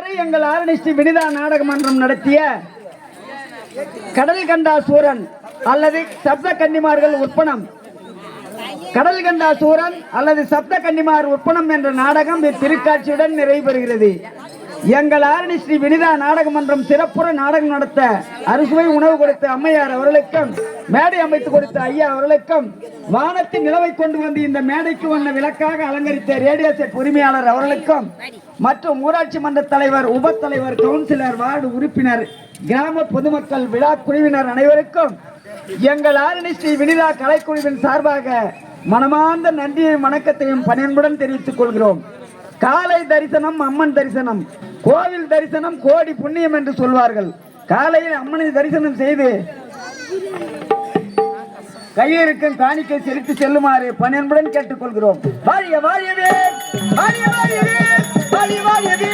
இதுவரை எங்கள் ஆரணி வினிதா நாடக மன்றம் நடத்திய கடல் கண்டா சூரன் அல்லது சப்த கன்னிமார்கள் உற்பனம், கடல் கண்டா சூரன் அல்லது சப்த கன்னிமார் உற்பனம் என்ற நாடகம் திருக்காட்சியுடன் நிறைவு பெறுகிறது. எங்கள் ஆரணி ஸ்ரீ வினிதா நாடக மன்றம் சிறப்புற நாடகம் நடத்த அறுசுவை உணவு கொடுத்த அம்மையார் அவர்களுக்கும், மேடை அமைத்து கொடுத்த ஐயா அவர்களுக்கும், வானத்தின் நிலவை கொண்டு வந்து இந்த மேடைக்கு வந்த விளக்காக அலங்கரித்த ரேடியோ செட் உரிமையாளர் அவர்களுக்கும், மற்றும் ஊராட்சி மன்ற தலைவர், உப தலைவர், கவுன்சிலர், வார்டு உறுப்பினர், கிராம பொதுமக்கள், விழா குழுவினர் அனைவருக்கும் எங்கள் ஆரணி ஸ்ரீ வினிதா கலைக்குழுவின் சார்பாக மனமார்ந்த நன்றியையும் வணக்கத்தையும் பணியன்புடன் தெரிவித்துக் கொள்கிறோம். காலை தரிசனம் அம்மன் தரிசனம், கோவில் தரிசனம் கோடி புண்ணியம் என்று சொல்வார்கள். காலையில் அம்மனை தரிசனம் செய்து கையிருக்கும் காணிக்கை செலுத்தி செல்லுமாறு பணியன்புடன் கேட்டுக்கொள்கிறோம். வாழிய வாழியவே, வாழிய வாழியவே, வாழிய வாழியவே.